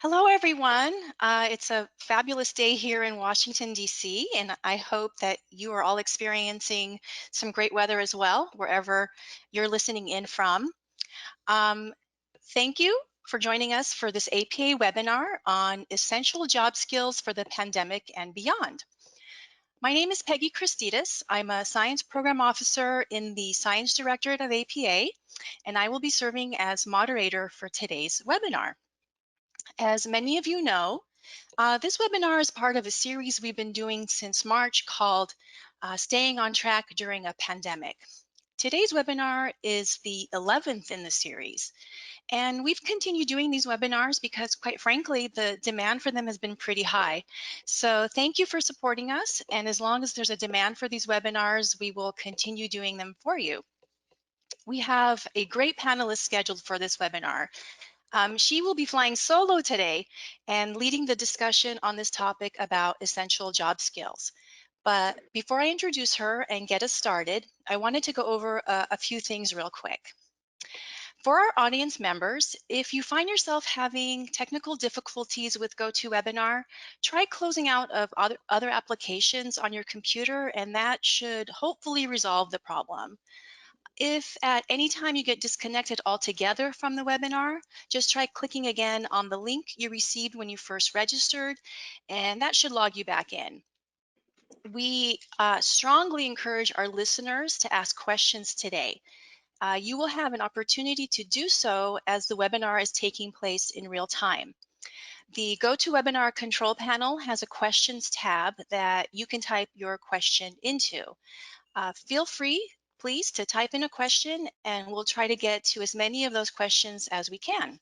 Hello, everyone. It's a fabulous day here in Washington, D.C., and I hope that you are all experiencing some great weather as well, wherever you're listening in from. Um, Thank you for joining us for this APA webinar on essential job skills for the pandemic and beyond. My name is Peggy Christidis. I'm a Science Program Officer in the Science Directorate of APA, and I will be serving as moderator for today's webinar. As many of you know, this webinar is part of a series we've been doing since March called Staying on Track During a Pandemic. Today's webinar is the 11th in the series, and we've continued doing these webinars because, quite frankly, the demand for them has been pretty high. So thank you for supporting us, and as long as there's a demand for these webinars, we will continue doing them for you. We have a great panelist scheduled for this webinar. She will be flying solo today and leading the discussion on this topic about essential job skills. But before I introduce her and get us started, I wanted to go over a few things real quick. For our audience members, if you find yourself having technical difficulties with GoToWebinar, try closing out of other applications on your computer, and that should hopefully resolve the problem. If at any time you get disconnected altogether from the webinar, just try clicking again on the link you received when you first registered, and that should log you back in. We strongly encourage our listeners to ask questions today. You will have an opportunity to do so as the webinar is taking place in real time. The GoToWebinar control panel has a questions tab that you can type your question into. Feel free, please, to type in a question, and we'll try to get to as many of those questions as we can.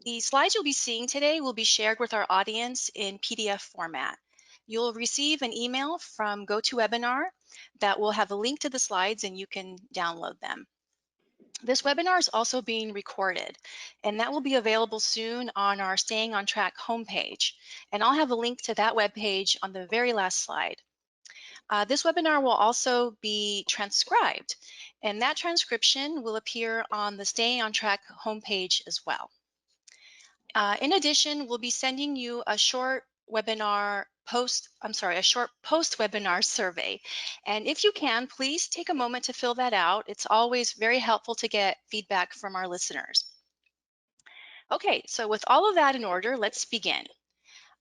The slides you'll be seeing today will be shared with our audience in PDF format. You'll receive an email from GoToWebinar that will have a link to the slides, and you can download them. This webinar is also being recorded, and that will be available soon on our Staying on Track homepage. And I'll have a link to that webpage on the very last slide. This webinar will also be transcribed, and that transcription will appear on the Staying on Track homepage as well. In addition, we'll be sending you a short post-webinar survey. And if you can, please take a moment to fill that out. It's always very helpful to get feedback from our listeners. Okay, so with all of that in order, let's begin.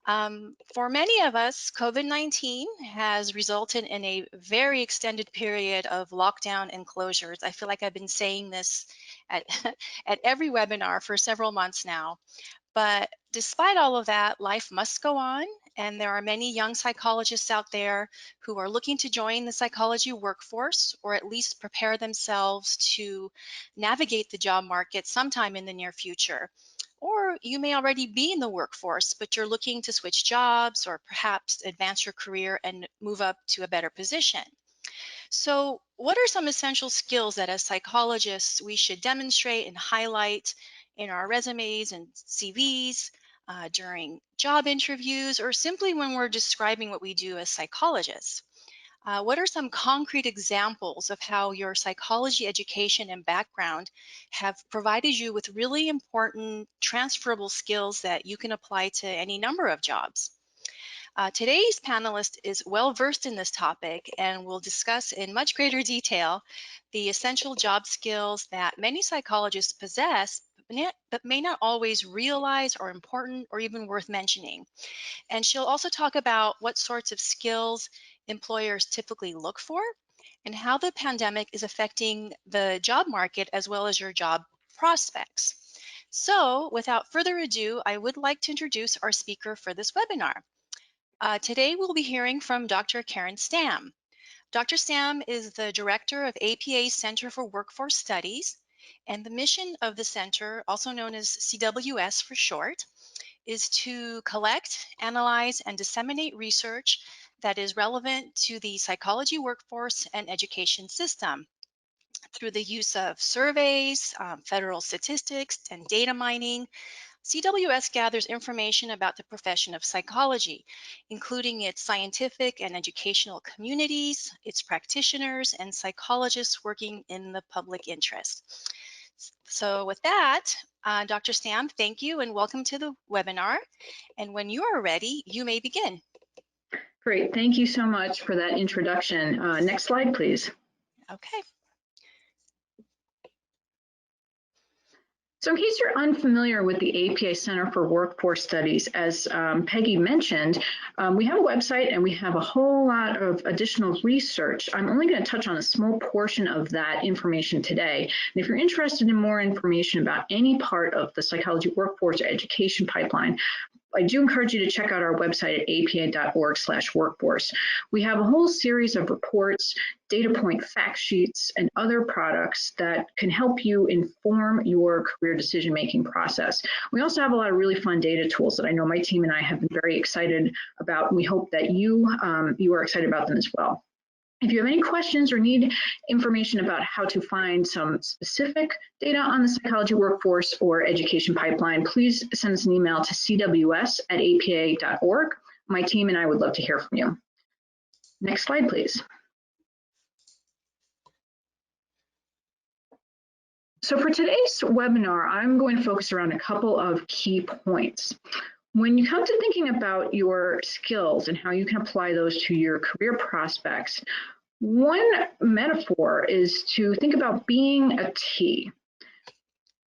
For many of us, COVID-19 has resulted in a very extended period of lockdown and closures. I feel like I've been saying this at, at every webinar for several months now. But despite all of that, life must go on, and there are many young psychologists out there who are looking to join the psychology workforce, or at least prepare themselves to navigate the job market sometime in the near future. Or you may already be in the workforce, but you're looking to switch jobs or perhaps advance your career and move up to a better position. So what are some essential skills that as psychologists we should demonstrate and highlight in our resumes and CVs, during job interviews, or simply when we're describing what we do as psychologists? What are some concrete examples of how your psychology education and background have provided you with really important transferable skills that you can apply to any number of jobs? Today's panelist is well versed in this topic and will discuss in much greater detail the essential job skills that many psychologists possess, but may not always realize are important or even worth mentioning. And she'll also talk about what sorts of skills employers typically look for and how the pandemic is affecting the job market as well as your job prospects. So without further ado, I would like to introduce our speaker for this webinar. Today we'll be hearing from Dr. Karen Stamm. Dr. Stamm is the director of APA's Center for Workforce Studies, and the mission of the center, also known as CWS for short, is to collect, analyze, and disseminate research that is relevant to the psychology workforce and education system through the use of surveys, federal statistics, and data mining. CWS gathers information about the profession of psychology, including its scientific and educational communities, its practitioners, and psychologists working in the public interest. So with that, Dr. Sam, thank you and welcome to the webinar. And when you are ready, you may begin. Great, thank you so much for that introduction. Next slide, please. Okay. So in case you're unfamiliar with the APA Center for Workforce Studies, as Peggy mentioned, we have a website and we have a whole lot of additional research. I'm only going to touch on a small portion of that information today. And if you're interested in more information about any part of the psychology workforce education pipeline, I do encourage you to check out our website at apa.org/workforce. We have a whole series of reports, data point fact sheets, and other products that can help you inform your career decision-making process. We also have a lot of really fun data tools that I know my team and I have been very excited about, and we hope that you are excited about them as well. If you have any questions or need information about how to find some specific data on the psychology workforce or education pipeline, please send us an email to cws@apa.org. My team and I would love to hear from you. Next slide, please. So for today's webinar, I'm going to focus around a couple of key points. When you come to thinking about your skills and how you can apply those to your career prospects, one metaphor is to think about being a T,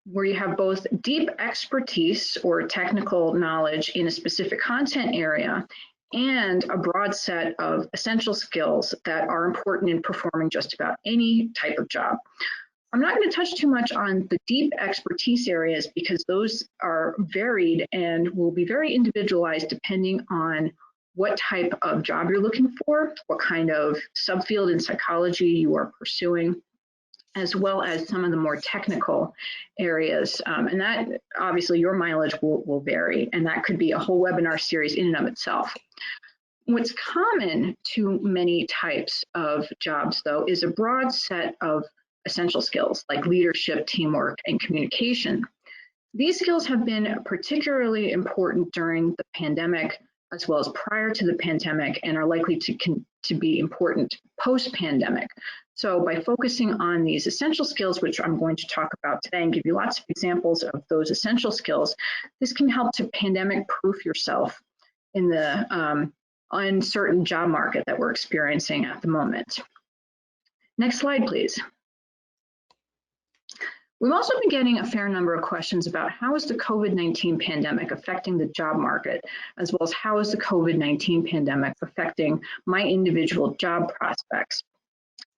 where you have both deep expertise or technical knowledge in a specific content area and a broad set of essential skills that are important in performing just about any type of job. I'm not going to touch too much on the deep expertise areas because those are varied and will be very individualized depending on what type of job you're looking for, what kind of subfield in psychology you are pursuing, as well as some of the more technical areas. And that obviously your mileage will vary, and that could be a whole webinar series in and of itself. What's common to many types of jobs, though, is a broad set of essential skills like leadership, teamwork, and communication. These skills have been particularly important during the pandemic as well as prior to the pandemic and are likely to be important post-pandemic. So by focusing on these essential skills, which I'm going to talk about today and give you lots of examples of those essential skills, this can help to pandemic-proof yourself in the uncertain job market that we're experiencing at the moment. Next slide, please. We've also been getting a fair number of questions about how is the COVID-19 pandemic affecting the job market, as well as how is the COVID-19 pandemic affecting my individual job prospects.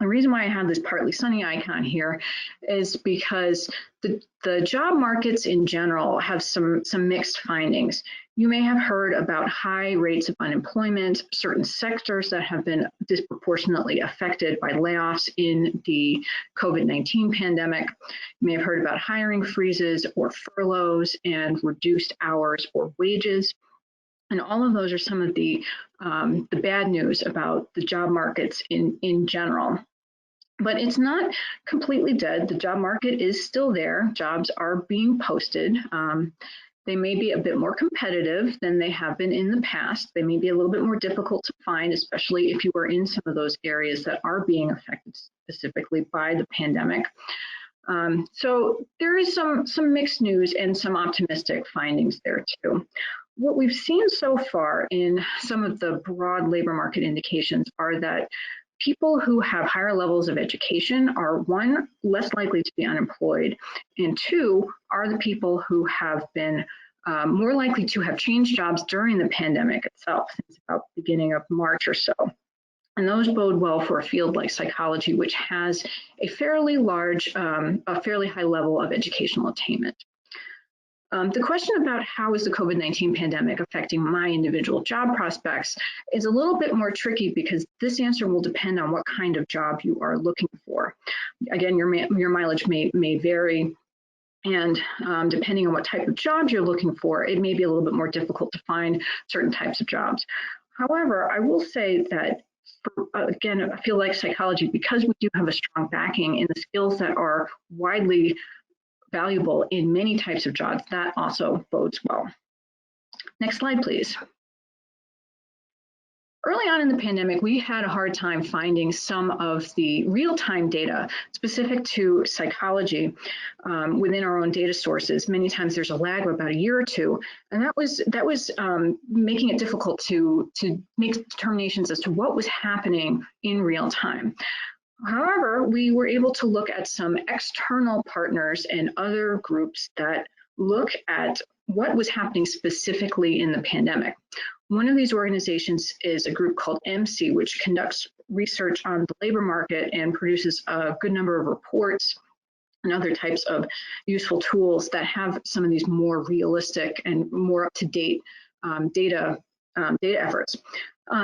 The reason why I have this partly sunny icon here is because the job markets in general have some mixed findings. You may have heard about high rates of unemployment, certain sectors that have been disproportionately affected by layoffs in the COVID-19 pandemic. You may have heard about hiring freezes or furloughs and reduced hours or wages. And all of those are some of the bad news about the job markets in general. But it's not completely dead. The job market is still there. Jobs are being posted. They may be a bit more competitive than they have been in the past. They may be a little bit more difficult to find, especially if you are in some of those areas that are being affected specifically by the pandemic. So there is some mixed news and some optimistic findings there too. What we've seen so far in some of the broad labor market indications are that people who have higher levels of education are, one, less likely to be unemployed, and two, are the people who have been more likely to have changed jobs during the pandemic itself, since about the beginning of March or so. And those bode well for a field like psychology, which has a fairly large, a fairly high level of educational attainment. The question about how is the COVID-19 pandemic affecting my individual job prospects is a little bit more tricky because this answer will depend on what kind of job you are looking for. Again, your mileage may vary, and depending on what type of job you're looking for, it may be a little bit more difficult to find certain types of jobs. However, I will say that again, I feel like psychology, because we do have a strong backing in the skills that are widely valuable in many types of jobs, that also bodes well. Next slide, please. Early on in the pandemic, we had a hard time finding some of the real-time data specific to psychology within our own data sources. Many times there's a lag of about a year or two, and that was making it difficult to make determinations as to what was happening in real time. However, we were able to look at some external partners and other groups that look at what was happening specifically in the pandemic. One of these organizations is a group called MC, which conducts research on the labor market and produces a good number of reports and other types of useful tools that have some of these more realistic and more up-to-date data efforts.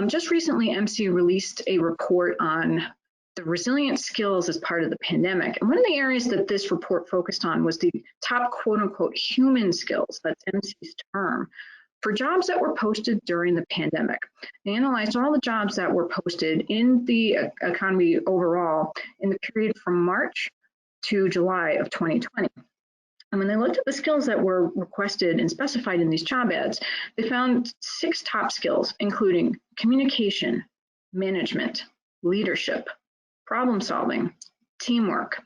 Just recently, MC released a report on the resilient skills as part of the pandemic. And one of the areas that this report focused on was the top quote unquote human skills, that's MC's term, for jobs that were posted during the pandemic. They analyzed all the jobs that were posted in the economy overall in the period from March to July of 2020. And when they looked at the skills that were requested and specified in these job ads, they found 6 top skills, including communication, management, leadership, problem solving, teamwork,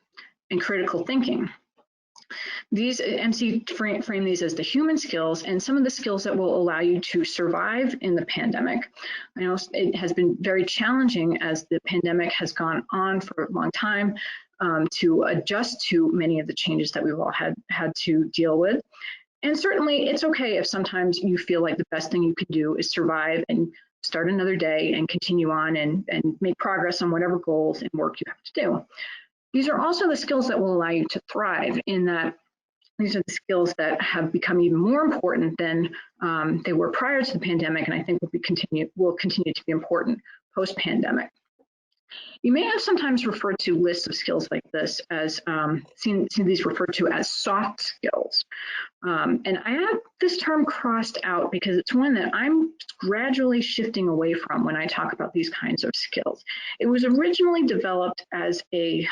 and critical thinking. These MC frame these as the human skills and some of the skills that will allow you to survive in the pandemic. I know it has been very challenging as the pandemic has gone on for a long time to adjust to many of the changes that we've all had to deal with. And certainly it's okay if sometimes you feel like the best thing you can do is survive and start another day and continue on and make progress on whatever goals and work you have to do. These are also the skills that will allow you to thrive, in that these are the skills that have become even more important than they were prior to the pandemic, and I think will continue to be important post-pandemic. You may have sometimes referred to lists of skills like this as seen these referred to as soft skills. And I have this term crossed out because it's one that I'm gradually shifting away from when I talk about these kinds of skills. It was originally developed as a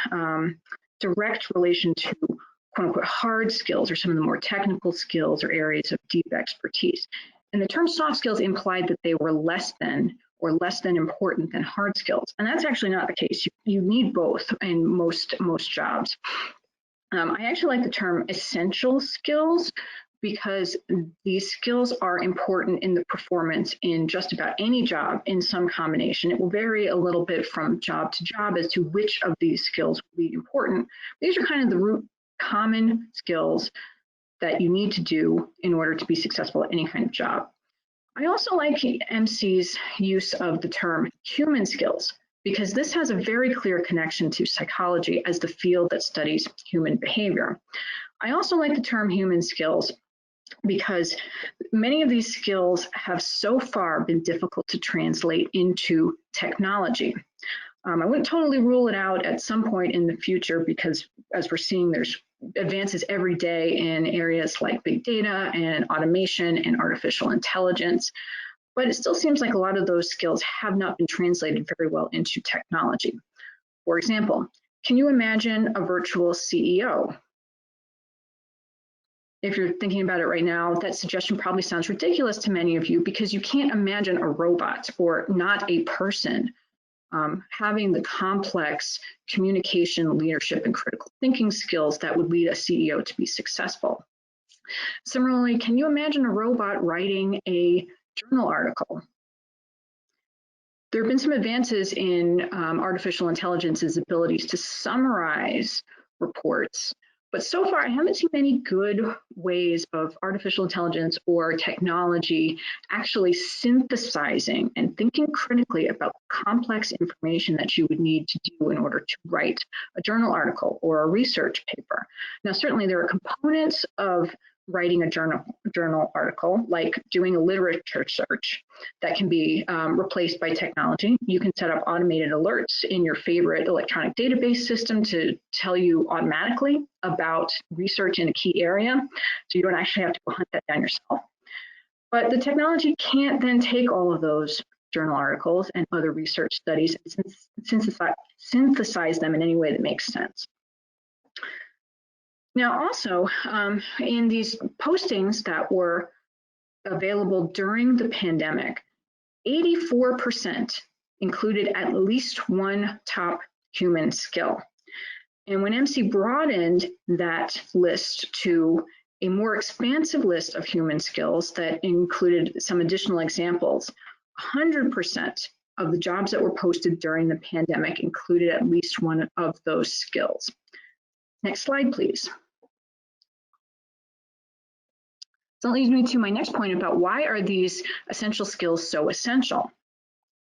direct relation to quote unquote hard skills, or some of the more technical skills or areas of deep expertise. And the term soft skills implied that they were less than important than hard skills. And that's actually not the case. You need both in most jobs. I actually like the term essential skills because these skills are important in the performance in just about any job in some combination. It will vary a little bit from job to job as to which of these skills will be important. These are kind of the root common skills that you need to do in order to be successful at any kind of job. I also like MC's use of the term human skills because this has a very clear connection to psychology as the field that studies human behavior. I also like the term human skills because many of these skills have so far been difficult to translate into technology. I wouldn't totally rule it out at some point in the future because, as we're seeing, there's advances every day in areas like big data and automation and artificial intelligence. But it still seems like a lot of those skills have not been translated very well into technology. For example, can you imagine a virtual CEO? If you're thinking about it right now, that suggestion probably sounds ridiculous to many of you because you can't imagine a robot or not a person having the complex communication, leadership, and critical thinking skills that would lead a CEO to be successful. Similarly, can you imagine a robot writing a journal article? There have been some advances in artificial intelligence's abilities to summarize reports, but so far I haven't seen many good ways of artificial intelligence or technology actually synthesizing and thinking critically about complex information that you would need to do in order to write a journal article or a research paper. Now, certainly there are components of writing a journal article, like doing a literature search, that can be replaced by technology. You can set up automated alerts in your favorite electronic database system to tell you automatically about research in a key area, so you don't actually have to go hunt that down yourself. But the technology can't then take all of those journal articles and other research studies and synthesize them in any way that makes sense. Now, also, in these postings that were available during the pandemic, 84% included at least one top human skill. And when MC broadened that list to a more expansive list of human skills that included some additional examples, 100% of the jobs that were posted during the pandemic included at least one of those skills. Next slide, please. So that leads me to my next point about why are these essential skills so essential?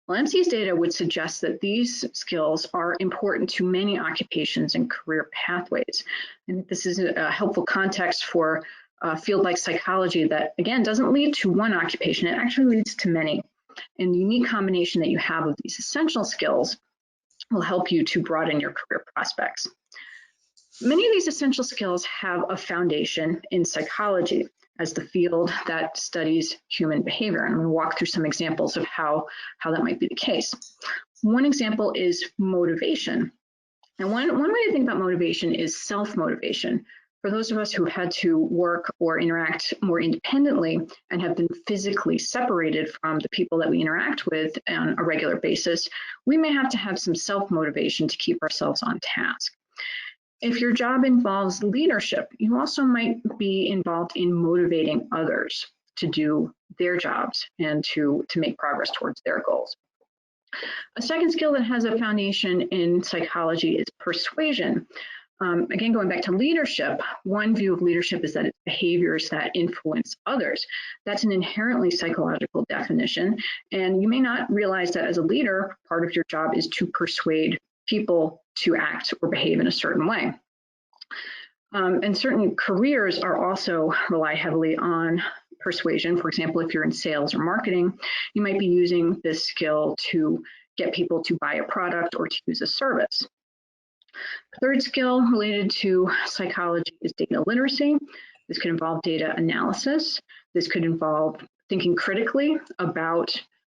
Well, MC's data would suggest that these skills are important to many occupations and career pathways. And this is a helpful context for a field like psychology that, again, doesn't lead to one occupation, it actually leads to many. And the unique combination that you have of these essential skills will help you to broaden your career prospects. Many of these essential skills have a foundation in psychology as the field that studies human behavior. And I'm going to walk through some examples of how that might be the case. One example is motivation. And one way to think about motivation is self-motivation. For those of us who had to work or interact more independently and have been physically separated from the people that we interact with on a regular basis, we may have to have some self-motivation to keep ourselves on task. If your job involves leadership, you also might be involved in motivating others to do their jobs and to make progress towards their goals. A second skill that has a foundation in psychology is persuasion. Again, going back to leadership, one view of leadership is that it's behaviors that influence others. That's an inherently psychological definition, and you may not realize that as a leader, part of your job is to persuade people to act or behave in a certain way. And certain careers are also rely heavily on persuasion. For example, if you're in sales or marketing, you might be using this skill to get people to buy a product or to use a service. The third skill related to psychology is data literacy. This could involve data analysis. This could involve thinking critically about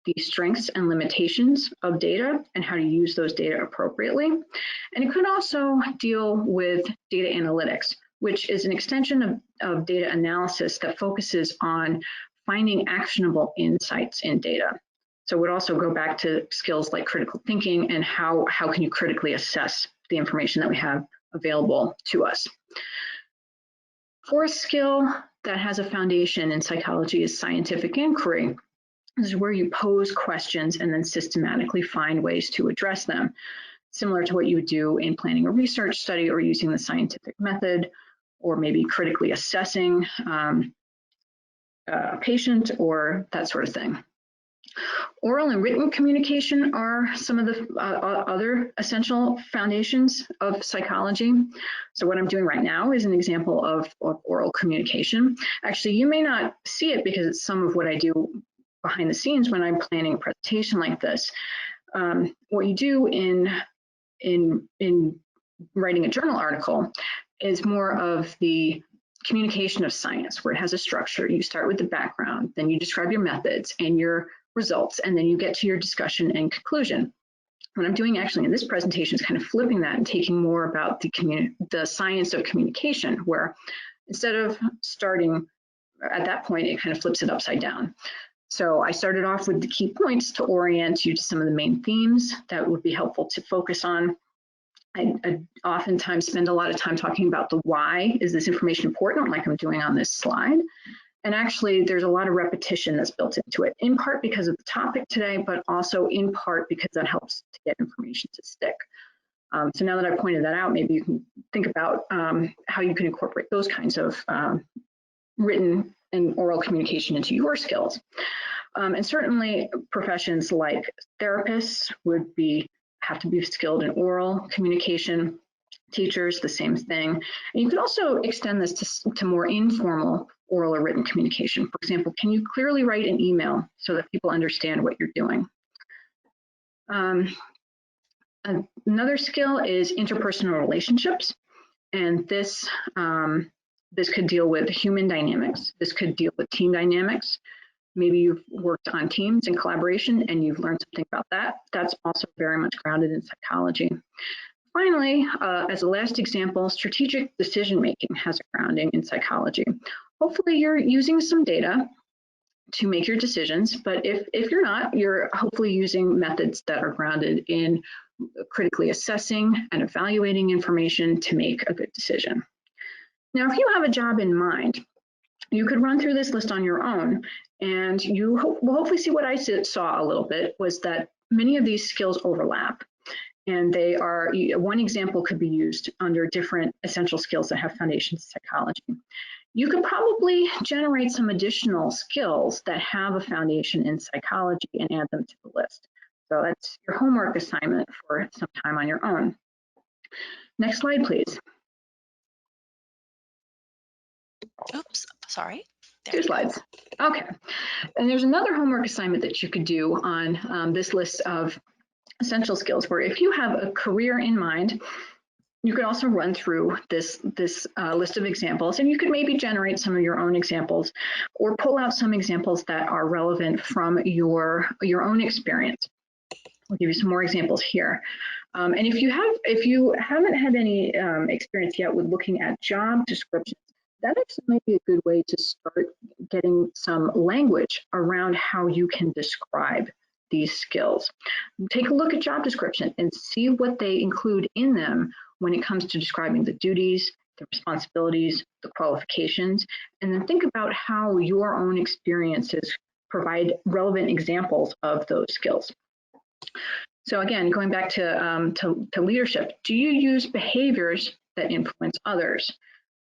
the strengths and limitations of data and how to use those data appropriately. And it could also deal with data analytics, which is an extension of data analysis that focuses on finding actionable insights in data. So it would also go back to skills like critical thinking and how can you critically assess the information that we have available to us. Fourth skill that has a foundation in psychology is scientific inquiry. This is where you pose questions and then systematically find ways to address them, similar to what you would do in planning a research study or using the scientific method, or maybe critically assessing a patient or that sort of thing. Oral and written communication are some of the other essential foundations of psychology. So what I'm doing right now is an example of oral communication. Actually, you may not see it because it's some of what I do behind the scenes when I'm planning a presentation like this. What you do in writing a journal article is more of the communication of science, where it has a structure. You start with the background, then you describe your methods and your results, and then you get to your discussion and conclusion. What I'm doing actually in this presentation is kind of flipping that and taking more about the science of communication, where instead of starting at that point, it kind of flips it upside down. So I started off with the key points to orient you to some of the main themes that would be helpful to focus on. I oftentimes spend a lot of time talking about the why is this information important, like I'm doing on this slide. And actually, there's a lot of repetition that's built into it, in part because of the topic today, but also in part because that helps to get information to stick. So now that I've pointed that out, maybe you can think about how you can incorporate those kinds of written and oral communication into your skills. And certainly professions like therapists would have to be skilled in oral communication. Teachers, the same thing. And you could also extend this to more informal oral or written communication. For example, can you clearly write an email so that people understand what you're doing? Another skill is interpersonal relationships. And this could deal with human dynamics. This could deal with team dynamics. Maybe you've worked on teams and collaboration and you've learned something about that. That's also very much grounded in psychology. Finally, as a last example, strategic decision-making has a grounding in psychology. Hopefully you're using some data to make your decisions. But if you're not, you're hopefully using methods that are grounded in critically assessing and evaluating information to make a good decision. Now, if you have a job in mind, you could run through this list on your own, and you will hopefully see what I saw a little bit was that many of these skills overlap. And they are, one example could be used under different essential skills that have foundations in psychology. You could probably generate some additional skills that have a foundation in psychology and add them to the list. So that's your homework assignment for some time on your own. Next slide, please. Oops, sorry. Two slides. Okay. And there's another homework assignment that you could do on this list of essential skills, where if you have a career in mind, you could also run through this list of examples, and you could maybe generate some of your own examples or pull out some examples that are relevant from your own experience. I'll give you some more examples here. And if you haven't had any experience yet with looking at job descriptions, that actually might be a good way to start getting some language around how you can describe these skills. Take a look at job description and see what they include in them when it comes to describing the duties, the responsibilities, the qualifications, and then think about how your own experiences provide relevant examples of those skills. So again, going back to leadership, do you use behaviors that influence others?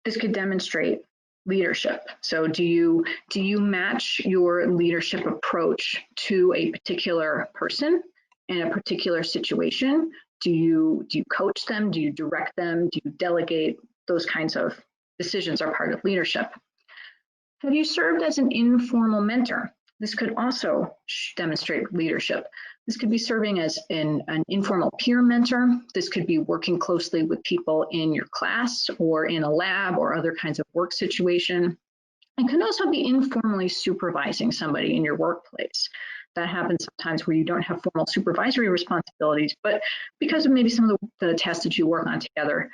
This could demonstrate leadership. So do you match your leadership approach to a particular person in a particular situation? Do you coach them? Do you direct them? Do you delegate? Those kinds of decisions are part of leadership. Have you served as an informal mentor? This could also demonstrate leadership. This could be serving as an informal peer mentor. This could be working closely with people in your class or in a lab or other kinds of work situation. It can also be informally supervising somebody in your workplace. That happens sometimes where you don't have formal supervisory responsibilities, but because of maybe some of the tasks that you work on together,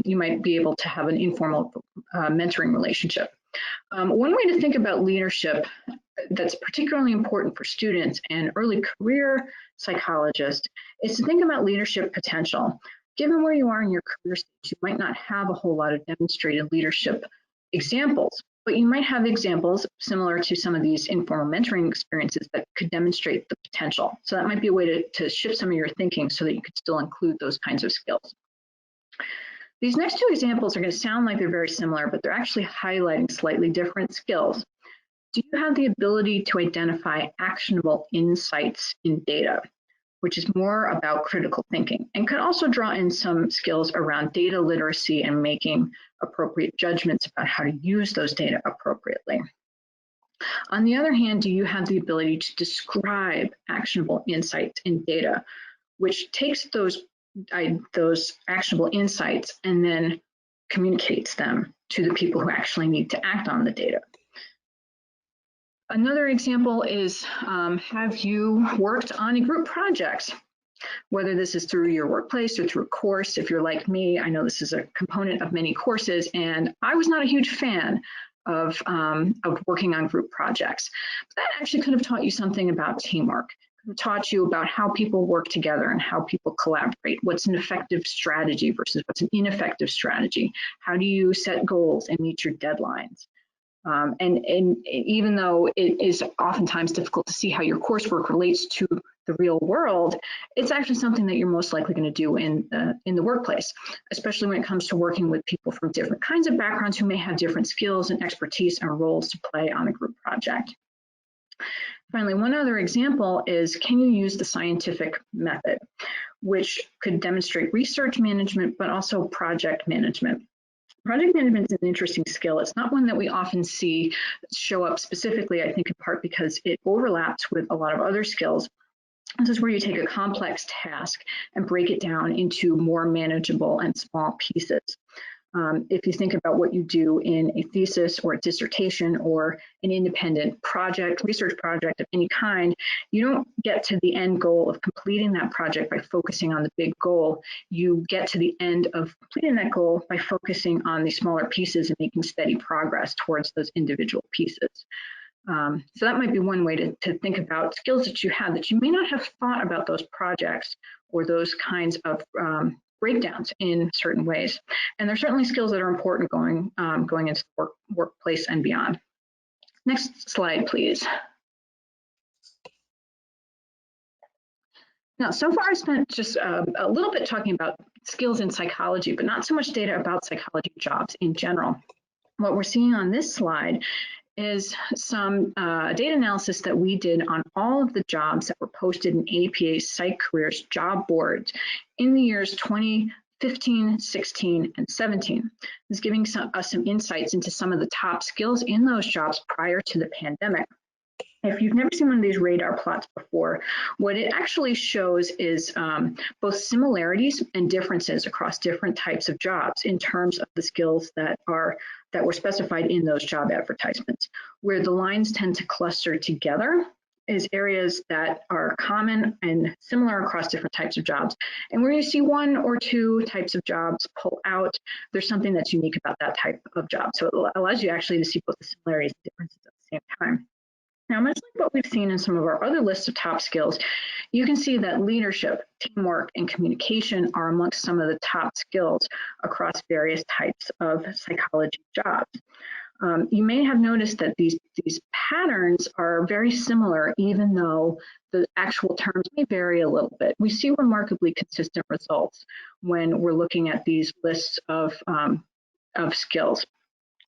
you might be able to have an informal mentoring relationship. One way to think about leadership that's particularly important for students and early career psychologists is to think about leadership potential. Given where you are in your career stage, you might not have a whole lot of demonstrated leadership examples, but you might have examples similar to some of these informal mentoring experiences that could demonstrate the potential. So that might be a way to shift some of your thinking so that you could still include those kinds of skills. These next two examples are going to sound like they're very similar, but they're actually highlighting slightly different skills. Do you have the ability to identify actionable insights in data, which is more about critical thinking, and could also draw in some skills around data literacy and making appropriate judgments about how to use those data appropriately? On the other hand, do you have the ability to describe actionable insights in data, which takes those actionable insights and then communicates them to the people who actually need to act on the data? Another example is, have you worked on a group project? Whether this is through your workplace or through a course. If you're like me, I know this is a component of many courses, and I was not a huge fan of working on group projects. But that actually could have taught you something about teamwork. It could have taught you about how people work together and how people collaborate. What's an effective strategy versus what's an ineffective strategy? How do you set goals and meet your deadlines? And even though it is oftentimes difficult to see how your coursework relates to the real world, it's actually something that you're most likely going to do in the workplace, especially when it comes to working with people from different kinds of backgrounds who may have different skills and expertise and roles to play on a group project. Finally, one other example is, can you use the scientific method, which could demonstrate research management, but also project management. Project management is an interesting skill. It's not one that we often see show up specifically, I think in part because it overlaps with a lot of other skills. This is where you take a complex task and break it down into more manageable and small pieces. If you think about what you do in a thesis or a dissertation or an independent project, research project of any kind, you don't get to the end goal of completing that project by focusing on the big goal. You get to the end of completing that goal by focusing on the smaller pieces and making steady progress towards those individual pieces. So that might be one way to think about skills that you have that you may not have thought about those projects or those kinds of breakdowns in certain ways. And there's certainly skills that are important going into the workplace and beyond. Next slide, please. Now, so far I spent just a little bit talking about skills in psychology, but not so much data about psychology jobs in general. What we're seeing on this slide is some data analysis that we did on all of the jobs that were posted in APA Psych Careers job boards in the years 2015, 16, and 17. It's giving us some insights into some of the top skills in those jobs prior to the pandemic. If you've never seen one of these radar plots before, what it actually shows is both similarities and differences across different types of jobs in terms of the skills that were specified in those job advertisements. Where the lines tend to cluster together is areas that are common and similar across different types of jobs. And where you see one or two types of jobs pull out, there's something that's unique about that type of job. So it allows you actually to see both the similarities and differences at the same time. Now, much like what we've seen in some of our other lists of top skills, you can see that leadership, teamwork, and communication are amongst some of the top skills across various types of psychology jobs. You may have noticed that these patterns are very similar, even though the actual terms may vary a little bit. We see remarkably consistent results when we're looking at these lists of skills.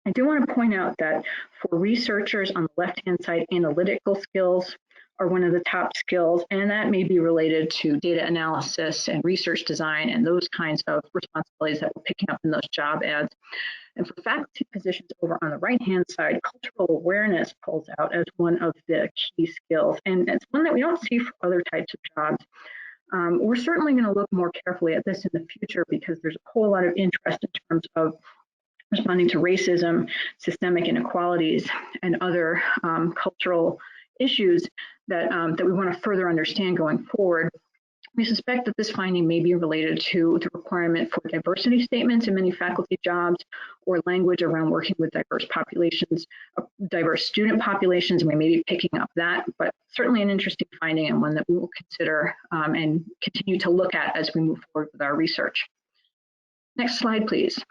I do want to point out that for researchers on the left-hand side, analytical skills are one of the top skills, and that may be related to data analysis and research design and those kinds of responsibilities that we're picking up in those job ads. And for faculty positions over on the right-hand side, cultural awareness pulls out as one of the key skills, and it's one that we don't see for other types of jobs. We're certainly going to look more carefully at this in the future because there's a whole lot of interest in terms of responding to racism, systemic inequalities, and other cultural issues that we want to further understand going forward. We suspect that this finding may be related to the requirement for diversity statements in many faculty jobs or language around working with diverse populations, diverse student populations, and we may be picking up that, but certainly an interesting finding and one that we will consider and continue to look at as we move forward with our research. Next slide, please.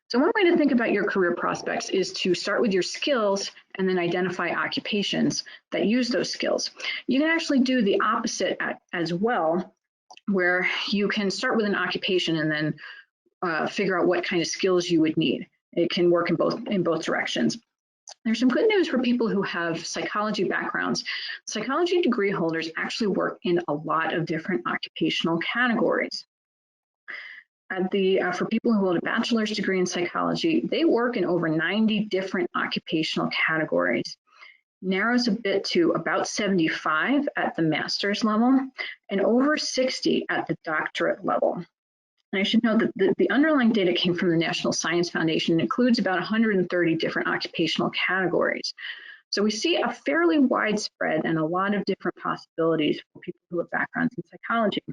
So one way to think about your career prospects is to start with your skills and then identify occupations that use those skills. You can actually do the opposite as well, where you can start with an occupation and then figure out what kind of skills you would need. It can work in both directions. There's some good news for people who have psychology backgrounds. Psychology degree holders actually work in a lot of different occupational categories. For people who hold a bachelor's degree in psychology, they work in over 90 different occupational categories. Narrows a bit to about 75 at the master's level and over 60 at the doctorate level. And I should note that the underlying data came from the National Science Foundation and includes about 130 different occupational categories. So we see a fairly widespread and a lot of different possibilities for people who have backgrounds in psychology.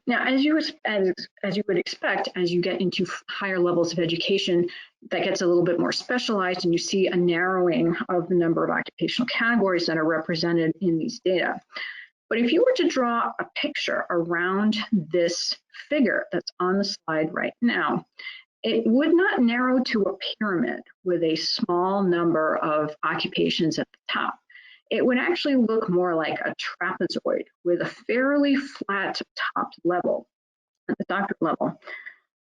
Now, as you would expect, as you get into higher levels of education, that gets a little bit more specialized, and you see a narrowing of the number of occupational categories that are represented in these data. But if you were to draw a picture around this figure that's on the slide right now, it would not narrow to a pyramid with a small number of occupations at the top. It would actually look more like a trapezoid with a fairly flat top level at the doctorate level.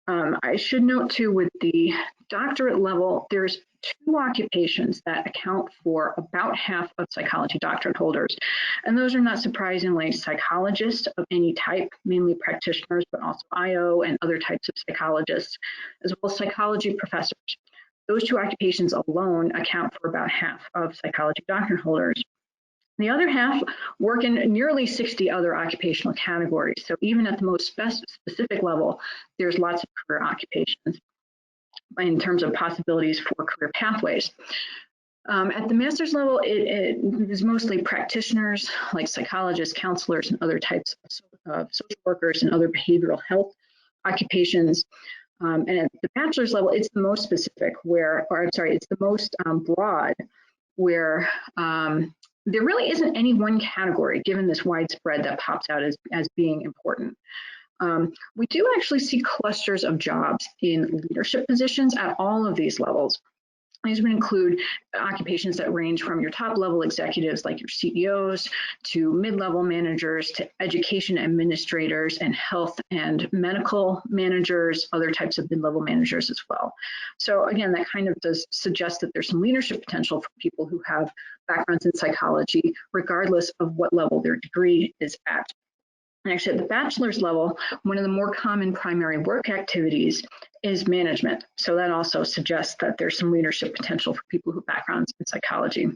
I should note too, with the doctorate level, there's two occupations that account for about half of psychology doctorate holders. And those are not surprisingly psychologists of any type, mainly practitioners, but also IO and other types of psychologists, as well as psychology professors. Those two occupations alone account for about half of psychology doctorate holders. The other half work in nearly 60 other occupational categories. So even at the most specific level, there's lots of career occupations in terms of possibilities for career pathways. At the master's level, it is mostly practitioners like psychologists, counselors, and other types of social workers and other behavioral health occupations. And at the bachelor's level, it's the most specific where, or I'm sorry, it's the most broad where there really isn't any one category given this widespread that pops out as being important. We do actually see clusters of jobs in leadership positions at all of these levels. These would include occupations that range from your top level executives like your CEOs to mid-level managers to education administrators and health and medical managers, other types of mid-level managers as well. So again, that kind of does suggest that there's some leadership potential for people who have backgrounds in psychology, regardless of what level their degree is at. And actually, at the bachelor's level, one of the more common primary work activities is management. So that also suggests that there's some leadership potential for people who have backgrounds in psychology.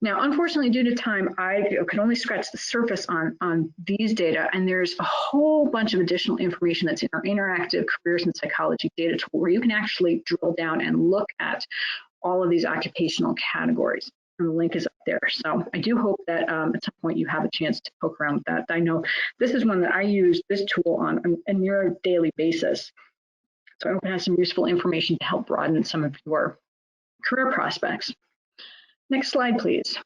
Now, unfortunately, due to time, I could only scratch the surface on these data, and there's a whole bunch of additional information that's in our interactive careers in psychology data tool where you can actually drill down and look at all of these occupational categories. And the link is up there. So I do hope that at some point you have a chance to poke around with that. I know this is one that I use this tool on a near daily basis. So I hope it has some useful information to help broaden some of your career prospects. Next slide, please.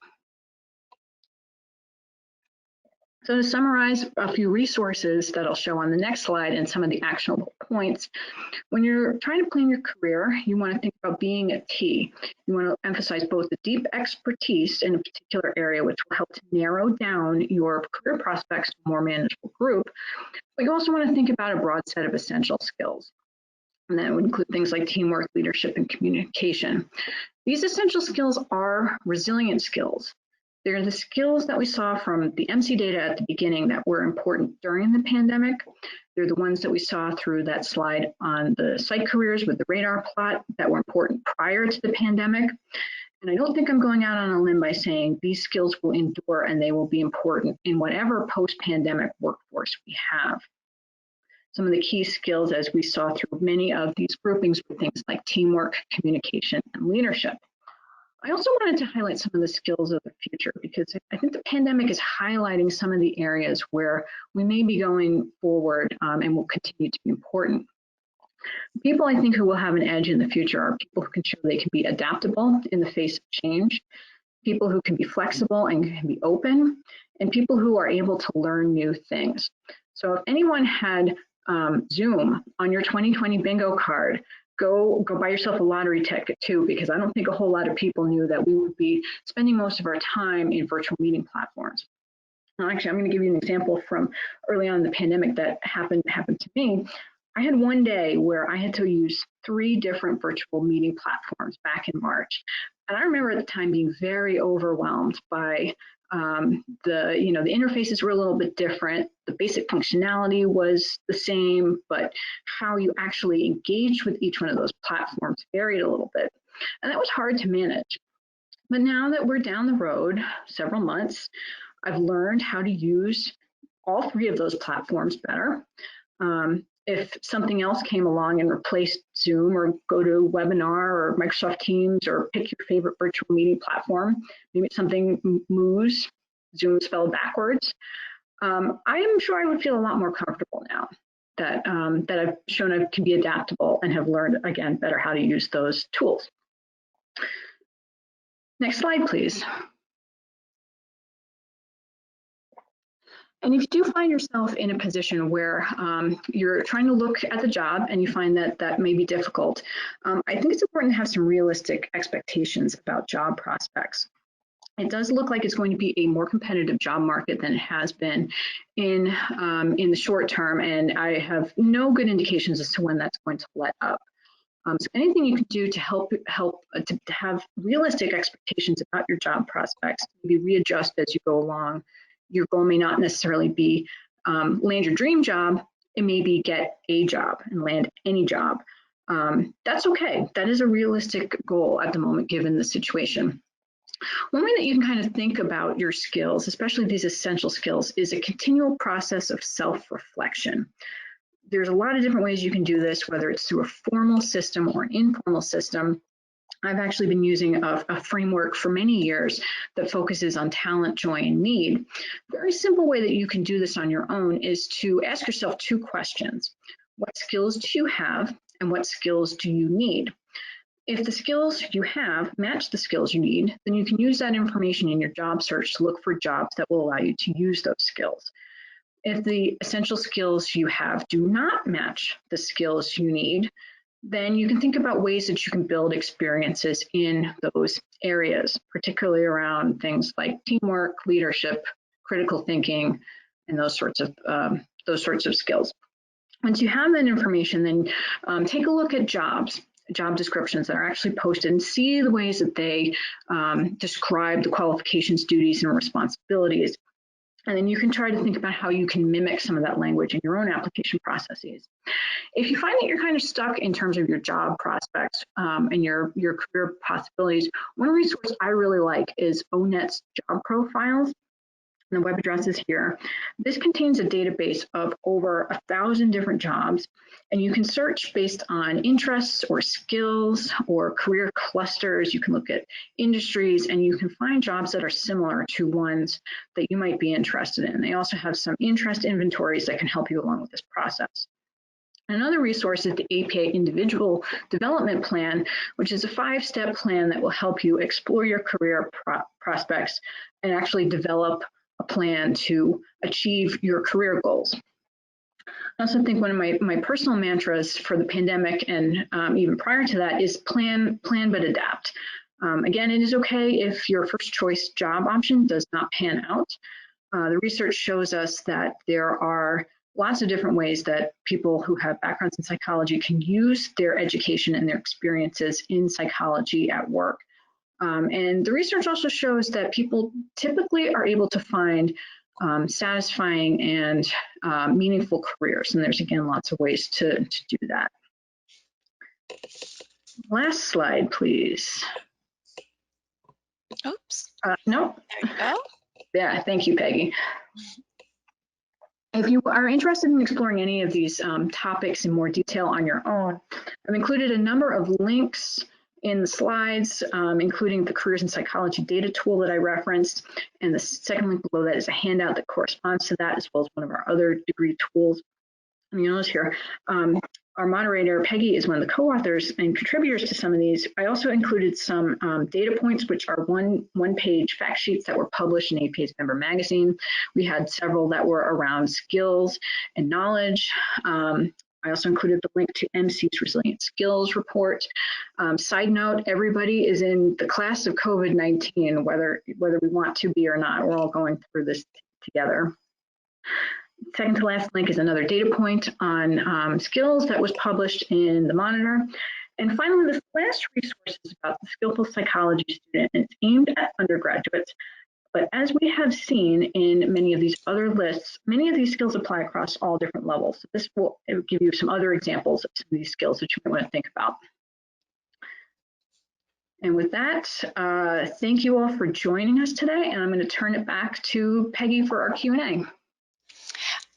So to summarize a few resources that I'll show on the next slide and some of the actionable points, when you're trying to plan your career, you want to think about being a T. You want to emphasize both the deep expertise in a particular area, which will help to narrow down your career prospects to a more manageable group, but you also want to think about a broad set of essential skills. And that would include things like teamwork, leadership, and communication. These essential skills are resilient skills. They're the skills that we saw from the MC data at the beginning that were important during the pandemic. They're the ones that we saw through that slide on the psych careers with the radar plot that were important prior to the pandemic. And I don't think I'm going out on a limb by saying these skills will endure and they will be important in whatever post-pandemic workforce we have. Some of the key skills, as we saw through many of these groupings, were things like teamwork, communication, and leadership. I also wanted to highlight some of the skills of the future because I think the pandemic is highlighting some of the areas where we may be going forward and will continue to be important. People I think who will have an edge in the future are people who can show they can be adaptable in the face of change, people who can be flexible and can be open, and people who are able to learn new things. So if anyone had Zoom on your 2020 bingo card, go buy yourself a lottery ticket too, because I don't think a whole lot of people knew that we would be spending most of our time in virtual meeting platforms. Now, actually, I'm going to give you an example from early on in the pandemic that happened to me. I had one day where I had to use 3 different virtual meeting platforms back in March. And I remember at the time being very overwhelmed by the interfaces were a little bit different. The basic functionality was the same, but how you actually engaged with each one of those platforms varied a little bit. And that was hard to manage. But now that we're down the road several months, I've learned how to use all 3 of those platforms better. If something else came along and replaced Zoom or GoToWebinar or Microsoft Teams or pick your favorite virtual meeting platform, maybe something moves, Zoom spelled backwards, I am sure I would feel a lot more comfortable now that I've shown I can be adaptable and have learned, again, better how to use those tools. Next slide, please. And if you do find yourself in a position where you're trying to look at the job and you find that that may be difficult, I think it's important to have some realistic expectations about job prospects. It does look like it's going to be a more competitive job market than it has been in the short term, and I have no good indications as to when that's going to let up. So anything you can do to help to have realistic expectations about your job prospects, maybe readjust as you go along. Your goal may not necessarily be land your dream job. It may be get a job and land any job. That's okay. That is a realistic goal at the moment, given the situation. One way that you can kind of think about your skills, especially these essential skills, is a continual process of self-reflection. There's a lot of different ways you can do this, whether it's through a formal system or an informal system. I've actually been using a framework for many years that focuses on talent, joy, and need. A very simple way that you can do this on your own is to ask yourself 2 questions. What skills do you have, and what skills do you need. If the skills you have match the skills you need, then you can use that information in your job search to look for jobs that will allow you to use those skills. If the essential skills you have do not match the skills you need, then you can think about ways that you can build experiences in those areas, particularly around things like teamwork, leadership, critical thinking, and those sorts of skills. Once you have that information, then take a look at job descriptions that are actually posted and see the ways that they describe the qualifications, duties, and responsibilities. And then you can try to think about how you can mimic some of that language in your own application processes. If you find that you're kind of stuck in terms of your job prospects and your career possibilities, one resource I really like is ONET's job profiles. And the web address is here. This contains a database of over 1,000 different jobs, and you can search based on interests or skills or career clusters. You can look at industries, and you can find jobs that are similar to ones that you might be interested in. They also have some interest inventories that can help you along with this process. Another resource is the APA Individual Development Plan, which is a 5-step plan that will help you explore your career prospects and actually develop a plan to achieve your career goals. I also think one of my personal mantras for the pandemic and even prior to that is plan but adapt. Again, it is okay if your first choice job option does not pan out. The research shows us that there are lots of different ways that people who have backgrounds in psychology can use their education and their experiences in psychology at work. And the research also shows that people typically are able to find satisfying and meaningful careers. And there's, again, lots of ways to do that. Last slide, please. Oops. No. There you go. Yeah, thank you, Peggy. If you are interested in exploring any of these topics in more detail on your own, I've included a number of links in the slides, including the Careers in Psychology data tool that I referenced. And the second link below that is a handout that corresponds to that, as well as one of our other degree tools. And you notice here, our moderator, Peggy, is one of the co-authors and contributors to some of these. I also included some data points, which are one-page fact sheets that were published in APA's member magazine. We had several that were around skills and knowledge. I also included the link to MC's Resilient Skills report. Side note, everybody is in the class of COVID-19, whether we want to be or not. We're all going through this together. Second to last link is another data point on skills that was published in the Monitor. And finally, this last resource is about the Skillful Psychology student, and it's aimed at undergraduates. But as we have seen in many of these other lists, many of these skills apply across all different levels. So this will give you some other examples of some of these skills that you might want to think about. And with that, thank you all for joining us today, and I'm going to turn it back to Peggy for our Q&A.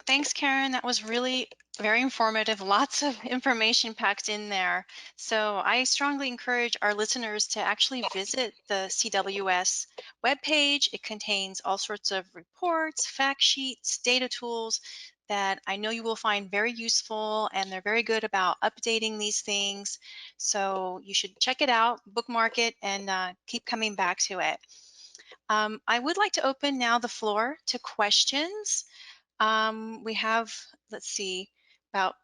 Thanks, Karen. That was really very informative. Lots of information packed in there. So I strongly encourage our listeners to actually visit the CWS webpage. It contains all sorts of reports, fact sheets, data tools that I know you will find very useful, and they're very good about updating these things. So you should check it out, bookmark it, and keep coming back to it. I would like to open now the floor to questions. We have, let's see, about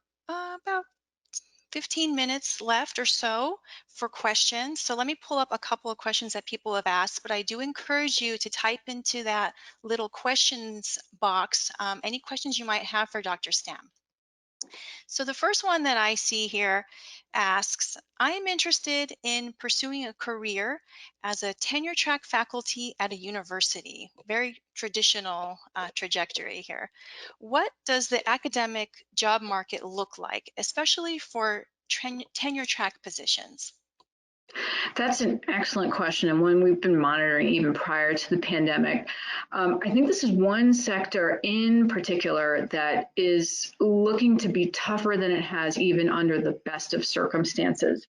15 minutes left or so for questions. So let me pull up a couple of questions that people have asked, but I do encourage you to type into that little questions box any questions you might have for Dr. Stam. So the first one that I see here asks, I am interested in pursuing a career as a tenure track faculty at a university. Very traditional trajectory here. What does the academic job market look like, especially for tenure track positions? That's an excellent question, and one we've been monitoring even prior to the pandemic. I think this is one sector in particular that is looking to be tougher than it has even under the best of circumstances.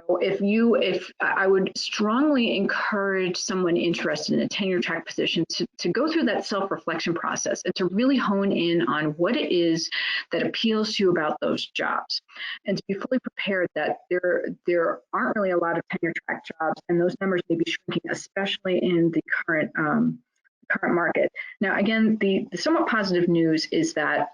So if I would strongly encourage someone interested in a tenure track position to go through that self-reflection process and to really hone in on what it is that appeals to you about those jobs, and to be fully prepared that there aren't really a lot of tenure track jobs, and those numbers may be shrinking, especially in the current market. Now, again, the somewhat positive news is that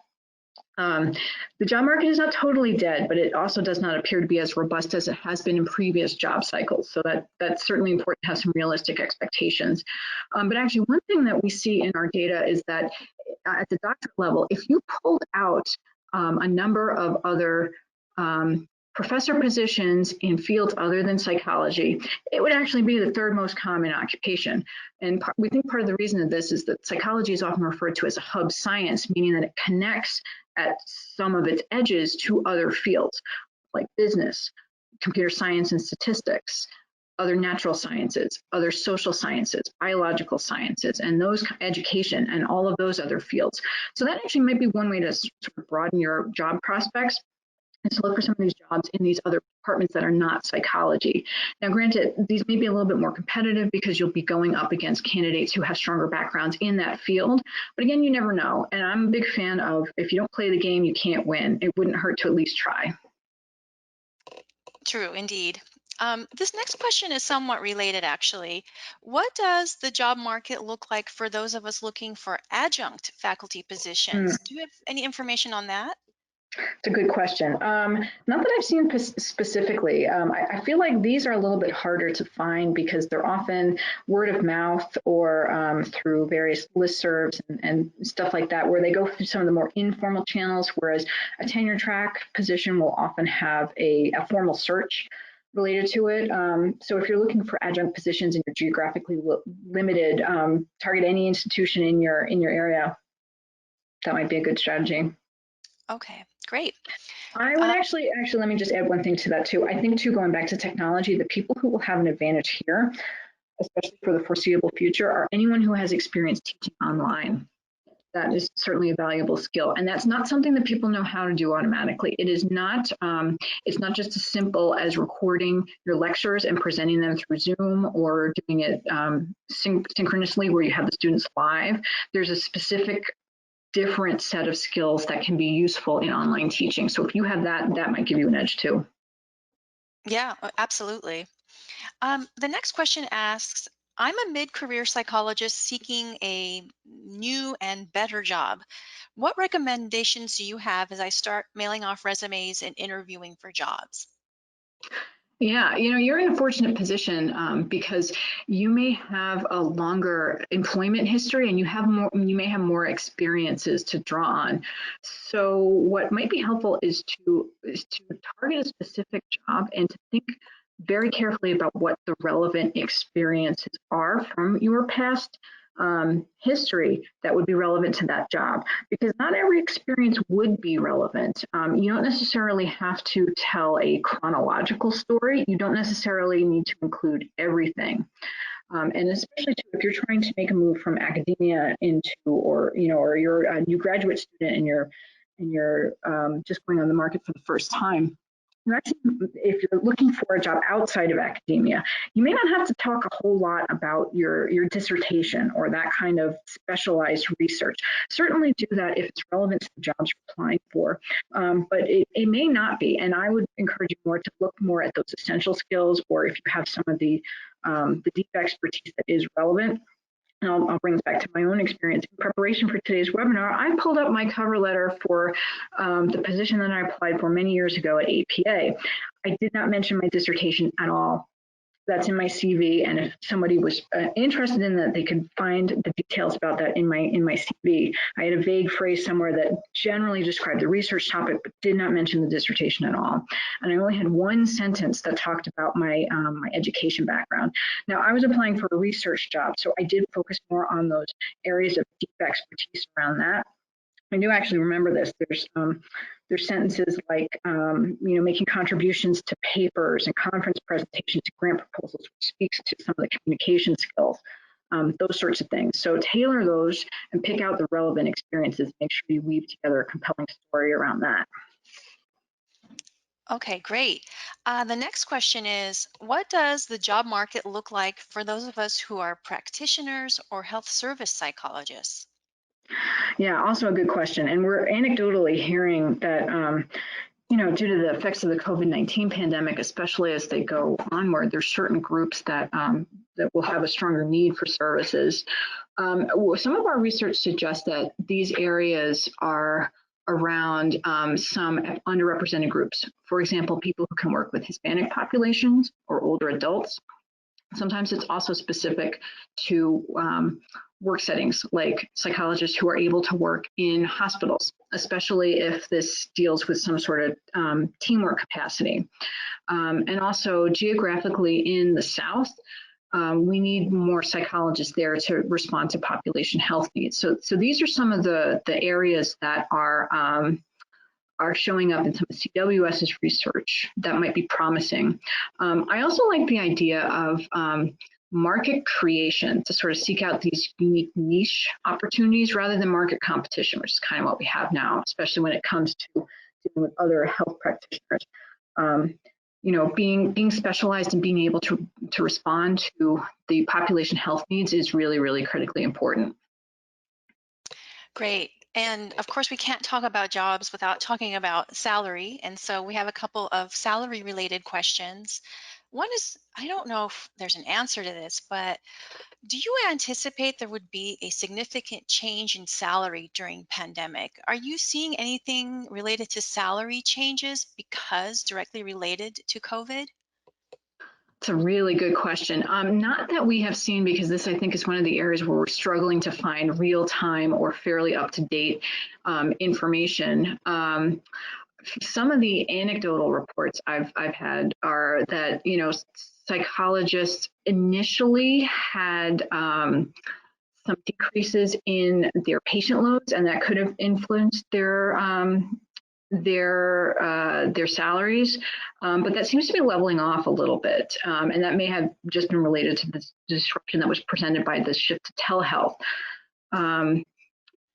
the job market is not totally dead, but it also does not appear to be as robust as it has been in previous job cycles. So that's certainly important to have some realistic expectations. But actually, one thing that we see in our data is that at the doctorate level, if you pulled out a number of other professor positions in fields other than psychology, it would actually be the third most common occupation. And we think part of the reason of this is that psychology is often referred to as a hub science, meaning that it connects at some of its edges to other fields like business, computer science and statistics, other natural sciences, other social sciences, biological sciences, and those education and all of those other fields. So that actually might be one way to sort of broaden your job prospects, is to look for some of these jobs in these other departments that are not psychology. Now, granted, these may be a little bit more competitive because you'll be going up against candidates who have stronger backgrounds in that field. But again, you never know. And I'm a big fan of, if you don't play the game, you can't win. It wouldn't hurt to at least try. True, indeed. This next question is somewhat related, actually. What does the job market look like for those of us looking for adjunct faculty positions? Do you have any information on that? It's a good question. Not that I've seen specifically. I feel like these are a little bit harder to find because they're often word of mouth or through various listservs and stuff like that, where they go through some of the more informal channels, whereas a tenure track position will often have a formal search related to it. So if you're looking for adjunct positions and you're geographically limited, target any institution in your area. That might be a good strategy. Okay, great. I would actually, let me just add one thing to that too. I think too, going back to technology, the people who will have an advantage here, especially for the foreseeable future, are anyone who has experience teaching online. That is certainly a valuable skill, and that's not something that people know how to do automatically. It is not. It's not just as simple as recording your lectures and presenting them through Zoom or doing it synchronously, where you have the students live. There's a specific different set of skills that can be useful in online teaching. So if you have that, that might give you an edge too. Yeah, absolutely. The next question asks, I'm a mid-career psychologist seeking a new and better job. What recommendations do you have as I start mailing off resumes and interviewing for jobs? Yeah, you're in a fortunate position because you may have a longer employment history and you may have more experiences to draw on. So what might be helpful is to target a specific job and to think very carefully about what the relevant experiences are from your past history that would be relevant to that job, because not every experience would be relevant. You don't necessarily have to tell a chronological story. You don't necessarily need to include everything. And especially too, if you're trying to make a move from academia into, or you're a new graduate student and you're just going on the market for the first time, if you're looking for a job outside of academia, you may not have to talk a whole lot about your dissertation or that kind of specialized research. Certainly do that if it's relevant to the jobs you're applying for, but it may not be. And I would encourage you more to look more at those essential skills, or if you have some of the deep expertise that is relevant. And I'll bring this back to my own experience. In preparation for today's webinar, I pulled up my cover letter for the position that I applied for many years ago at APA. I did not mention my dissertation at all. That's in my CV, and if somebody was interested in that, they could find the details about that in my CV. I had a vague phrase somewhere that generally described the research topic, but did not mention the dissertation at all. And I only had one sentence that talked about my my education background. Now, I was applying for a research job, so I did focus more on those areas of deep expertise around that. I do actually remember this. There's sentences like, making contributions to papers and conference presentations, to grant proposals, which speaks to some of the communication skills, those sorts of things. So tailor those and pick out the relevant experiences. Make sure you weave together a compelling story around that. Okay, great. The next question is, what does the job market look like for those of us who are practitioners or health service psychologists? Yeah, also a good question. And we're anecdotally hearing that, due to the effects of the COVID-19 pandemic, especially as they go onward, there's certain groups that will have a stronger need for services. Some of our research suggests that these areas are around some underrepresented groups. For example, people who can work with Hispanic populations or older adults. Sometimes it's also specific to work settings, like psychologists who are able to work in hospitals, especially if this deals with some sort of teamwork capacity. And also geographically in the South, we need more psychologists there to respond to population health needs. So these are some of the areas that are showing up in some of CWS's research that might be promising. I also like the idea of market creation to sort of seek out these unique niche opportunities rather than market competition, which is kind of what we have now, especially when it comes to dealing with other health practitioners. Being specialized and being able to respond to the population health needs is really, really critically important. Great. And of course, we can't talk about jobs without talking about salary. And so we have a couple of salary related questions. One is, I don't know if there's an answer to this, but do you anticipate there would be a significant change in salary during pandemic? Are you seeing anything related to salary changes because directly related to COVID? It's a really good question. Not that we have seen, because this, I think, is one of the areas where we're struggling to find real time or fairly up to date information. Some of the anecdotal reports I've had are that, psychologists initially had some decreases in their patient loads, and that could have influenced their salaries, but that seems to be leveling off a little bit, and that may have just been related to the disruption that was presented by the shift to telehealth.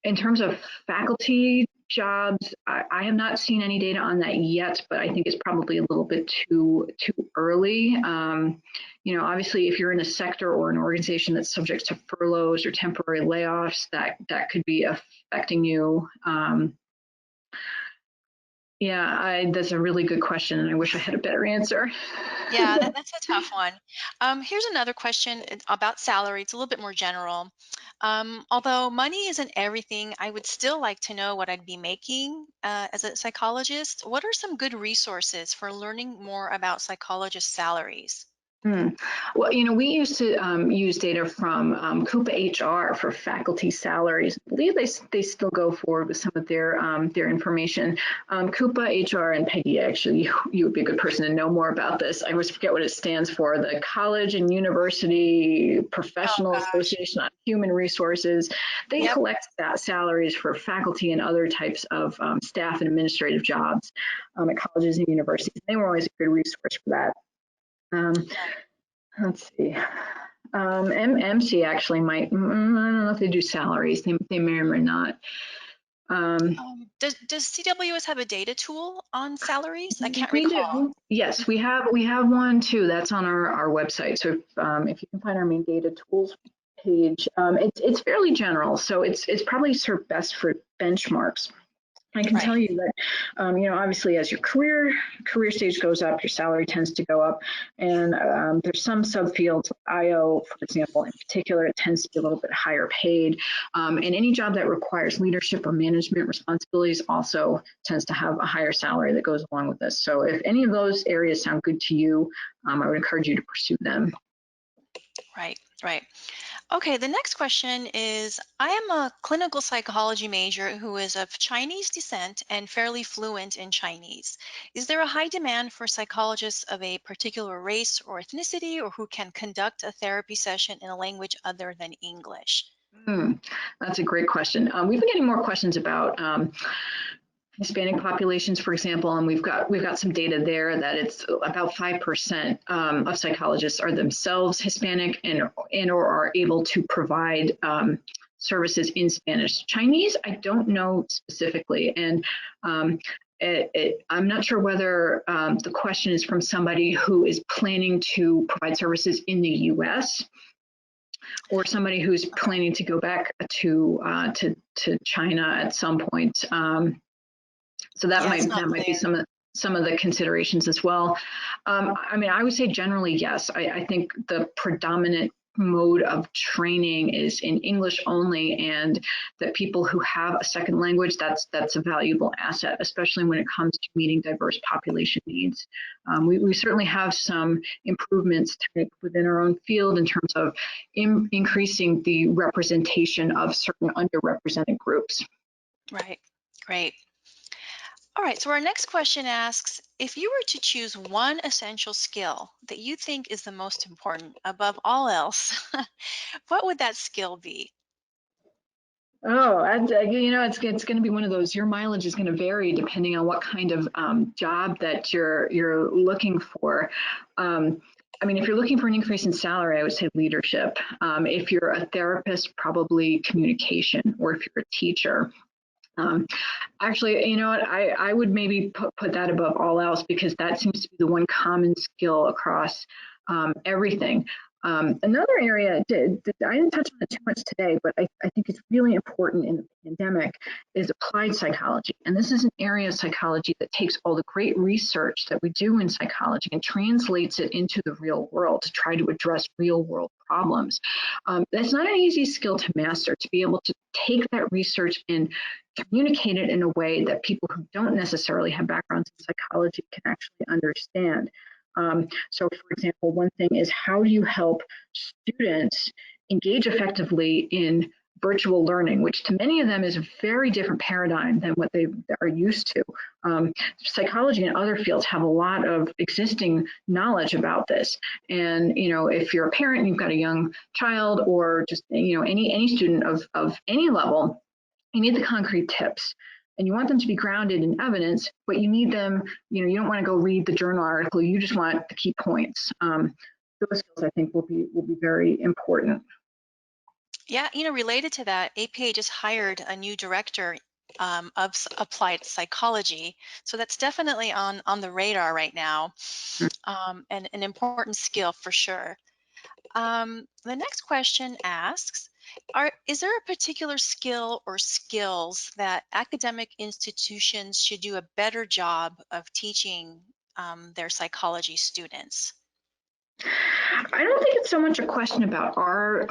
In terms of faculty jobs, I have not seen any data on that yet, but I think it's probably a little bit too early. Obviously, if you're in a sector or an organization that's subject to furloughs or temporary layoffs, that could be affecting you. Yeah, that's a really good question, and I wish I had a better answer. Yeah, that's a tough one. Here's another question about salary. It's a little bit more general. Although money isn't everything, I would still like to know what I'd be making as a psychologist. What are some good resources for learning more about psychologist salaries? Hmm. Well, we used to use data from Coupa HR for faculty salaries. I believe they still go forward with some of their information. Coupa HR, and Peggy, actually, you would be a good person to know more about this. I always forget what it stands for. The College and University Oh Professional gosh. Association on Human Resources. They Yep. collect salaries for faculty and other types of staff and administrative jobs at colleges and universities. They were always a good resource for that. Um, let's see. MC actually might, I don't know if they do salaries. They may or may not. Does CWS have a data tool on salaries? I can't We recall. do. Yes, we have one too. That's on our website. So if you can find our main data tools page, it's fairly general. So it's probably sort of best for benchmarks. I can Right. tell you that, obviously, as your career stage goes up, your salary tends to go up, and there's some subfields, IO, for example, in particular, it tends to be a little bit higher paid, and any job that requires leadership or management responsibilities also tends to have a higher salary that goes along with this. So, if any of those areas sound good to you, I would encourage you to pursue them. Right. Right. Okay, the next question is, I am a clinical psychology major who is of Chinese descent and fairly fluent in Chinese. Is there a high demand for psychologists of a particular race or ethnicity or who can conduct a therapy session in a language other than English? Hmm, that's a great question. We've been getting more questions about Hispanic populations, for example, and we've got some data there that it's about 5% of psychologists are themselves Hispanic and or are able to provide services in Spanish. Chinese, I don't know specifically, and I'm not sure whether the question is from somebody who is planning to provide services in the U.S. or somebody who's planning to go back to China at some point. So that Yeah, it's might not be clear. some of the considerations as well. I mean, I would say generally yes. I think the predominant mode of training is in English only, and that people who have a second language, that's a valuable asset, especially when it comes to meeting diverse population needs. We certainly have some improvements to make within our own field in terms of increasing the representation of certain underrepresented groups. Right. Great. All right. So our next question asks, if you were to choose one essential skill that you think is the most important above all else, what would that skill be? Oh, you know, it's going to be one of those. Your mileage is going to vary depending on what kind of job that you're looking for. I mean, if you're looking for an increase in salary, I would say leadership. If you're a therapist, probably communication, or if you're a teacher. Um, Actually, you know what? I would maybe put that above all else because that seems to be the one common skill across everything. Another area, I didn't touch on it too much today, but I think it's really important in the pandemic, is applied psychology. And this is an area of psychology that takes all the great research that we do in psychology and translates it into the real world to try to address real world problems. That's not an easy skill to master, to be able to take that research and communicate it in a way that people who don't necessarily have backgrounds in psychology can actually understand. So, for example, one thing is, how do you help students engage effectively in virtual learning, which to many of them is a very different paradigm than what they are used to. Psychology and other fields have a lot of existing knowledge about this. And, you know, if you're a parent and you've got a young child, or just, you know, any student of any level, you need the concrete tips. And you want them to be grounded in evidence, but you need them, you know, you don't want to go read the journal article, you just want the key points. Those skills I think will be very important. Yeah, related to that, APA just hired a new director of applied psychology, so that's definitely on the radar right now, and an important skill for sure. The next question asks, is there a particular skill or skills that academic institutions should do a better job of teaching their psychology students? I don't think it's so much a question about our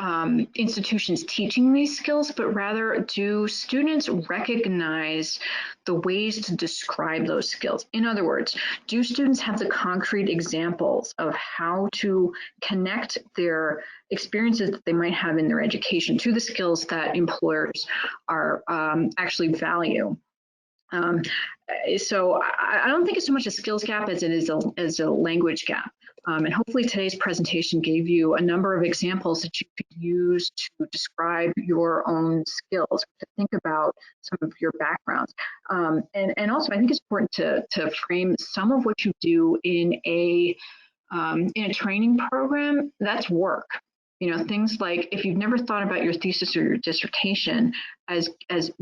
institutions teaching these skills, but rather, do students recognize the ways to describe those skills? In other words, do students have the concrete examples of how to connect their experiences that they might have in their education to the skills that employers are actually value? Um, so I don't think it's so much a skills gap as it is as a language gap. And hopefully today's presentation gave you a number of examples that you could use to describe your own skills, to think about some of your backgrounds. And also, I think it's important to frame some of what you do in a training program. That's work. You know, things like, if you've never thought about your thesis or your dissertation as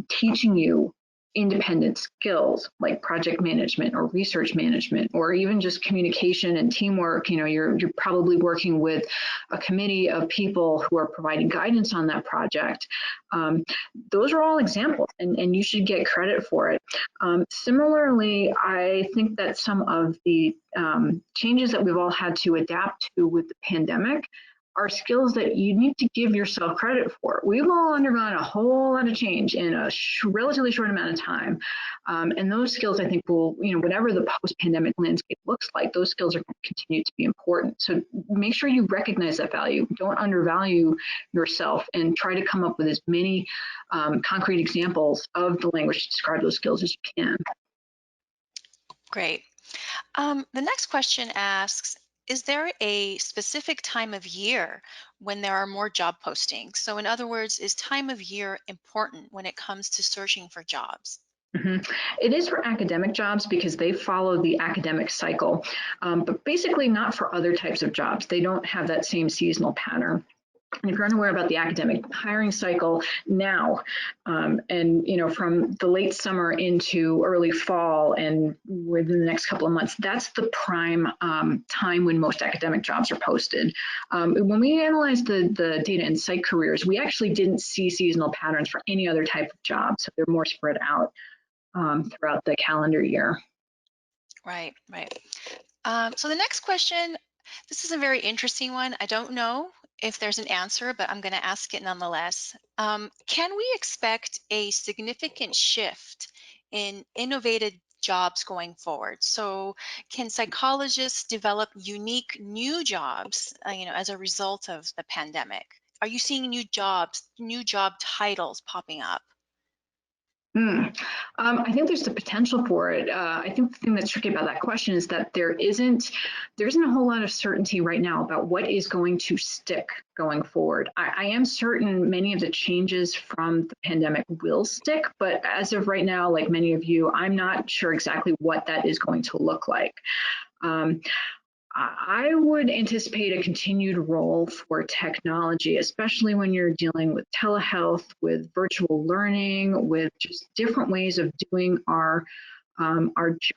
teaching you independent skills like project management or research management, or even just communication and teamwork, you know, you're probably working with a committee of people who are providing guidance on that project. Those are all examples, and you should get credit for it. Similarly, I think that some of the changes that we've all had to adapt to with the pandemic are skills that you need to give yourself credit for. We've all undergone a whole lot of change in a relatively short amount of time. And those skills, I think, will, you know, whatever the post-pandemic landscape looks like, those skills are going to continue to be important. So make sure you recognize that value. Don't undervalue yourself, and try to come up with as many concrete examples of the language to describe those skills as you can. Great. The next question asks, is there a specific time of year when there are more job postings? So in other words, is time of year important when it comes to searching for jobs? Mm-hmm. It is for academic jobs because they follow the academic cycle, but basically not for other types of jobs. They don't have that same seasonal pattern. And if you're unaware about the academic hiring cycle now, and from the late summer into early fall and within the next couple of months, that's the prime time when most academic jobs are posted. When we analyzed the data in Psych Careers, we actually didn't see seasonal patterns for any other type of job, so they're more spread out throughout the calendar year. Right, right. So the next question, this is a very interesting one. I don't know if there's an answer, but I'm going to ask it nonetheless. Can we expect a significant shift in innovative jobs going forward? So can psychologists develop unique new jobs, as a result of the pandemic? Are you seeing new jobs, new job titles popping up? I think there's the potential for it. I think the thing that's tricky about that question is that there isn't a whole lot of certainty right now about what is going to stick going forward. I am certain many of the changes from the pandemic will stick, but as of right now, like many of you, I'm not sure exactly what that is going to look like. I would anticipate a continued role for technology, especially when you're dealing with telehealth, with virtual learning, with just different ways of doing our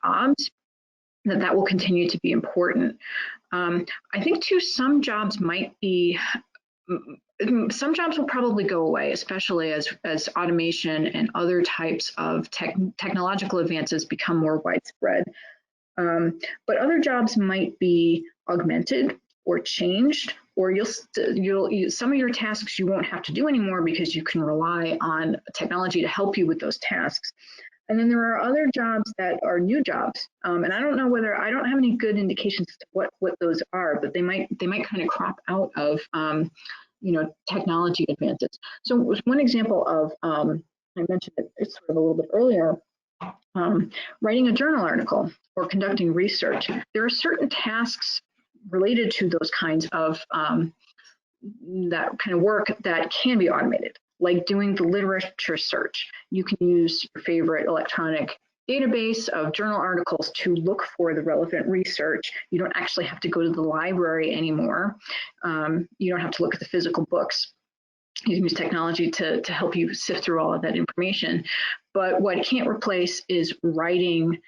jobs. That will continue to be important. I think too, some jobs will probably go away, especially as automation and other types of technological advances become more widespread. But other jobs might be augmented or changed, or some of your tasks you won't have to do anymore because you can rely on technology to help you with those tasks. And then there are other jobs that are new jobs, and I don't have any good indications to what those are, but they might kind of crop out of technology advances. So one example of I mentioned it's sort of a little bit earlier. Writing a journal article or conducting research. There are certain tasks related to those kinds of that kind of work that can be automated, like doing the literature search. You can use your favorite electronic database of journal articles to look for the relevant research. You don't actually have to go to the library anymore. You don't have to look at the physical books. You can use technology to help you sift through all of that information. But what it can't replace is writing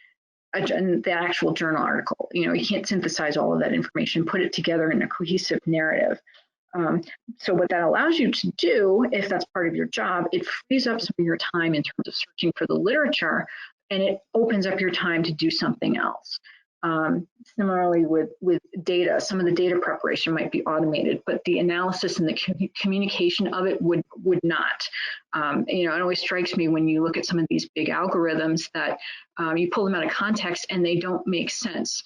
the actual journal article. You can't synthesize all of that information, put it together in a cohesive narrative. So what that allows you to do, if that's part of your job, it frees up some of your time in terms of searching for the literature, and it opens up your time to do something else. Similarly with data, some of the data preparation might be automated, but the analysis and the communication of it would not. It always strikes me when you look at some of these big algorithms that you pull them out of context and they don't make sense.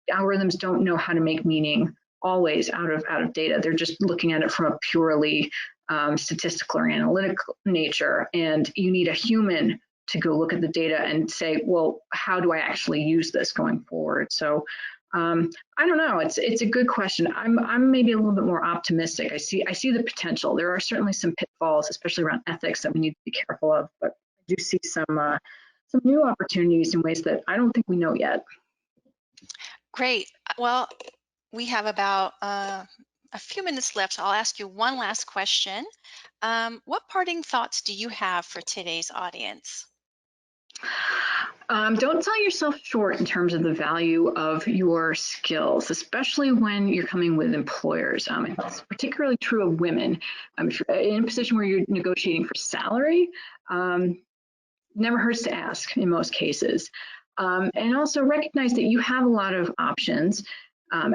Algorithms don't know how to make meaning always out of data. They're just looking at it from a purely statistical or analytical nature, and you need a human to go look at the data and say, well, how do I actually use this going forward? So I don't know. It's a good question. I'm maybe a little bit more optimistic. I see the potential. There are certainly some pitfalls, especially around ethics, that we need to be careful of. But I do see some new opportunities in ways that I don't think we know yet. Great. Well, we have about a few minutes left. So I'll ask you one last question. What parting thoughts do you have for today's audience? Don't sell yourself short in terms of the value of your skills, especially when you're coming with employers. It's particularly true of women. If you're in a position where you're negotiating for salary, never hurts to ask in most cases. And also recognize that you have a lot of options.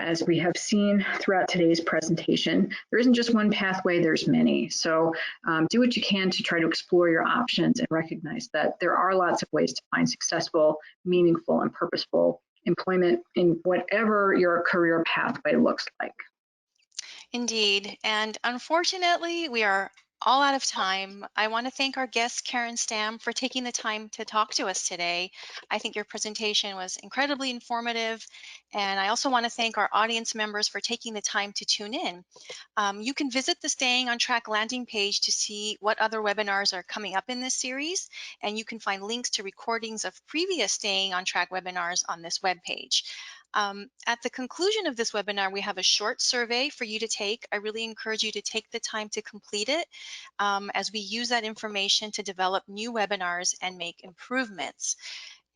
As we have seen throughout today's presentation, there isn't just one pathway, there's many. So do what you can to try to explore your options and recognize that there are lots of ways to find successful, meaningful, and purposeful employment in whatever your career pathway looks like. Indeed. And unfortunately, we are all out of time. I want to thank our guest, Karen Stam, for taking the time to talk to us today. I think your presentation was incredibly informative. And I also want to thank our audience members for taking the time to tune in. You can visit the Staying on Track landing page to see what other webinars are coming up in this series. And you can find links to recordings of previous Staying on Track webinars on this webpage. At the conclusion of this webinar, we have a short survey for you to take. I really encourage you to take the time to complete it as we use that information to develop new webinars and make improvements.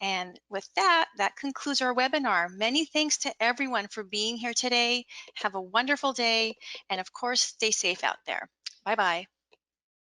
And with that, that concludes our webinar. Many thanks to everyone for being here today. Have a wonderful day. And of course, stay safe out there. Bye-bye.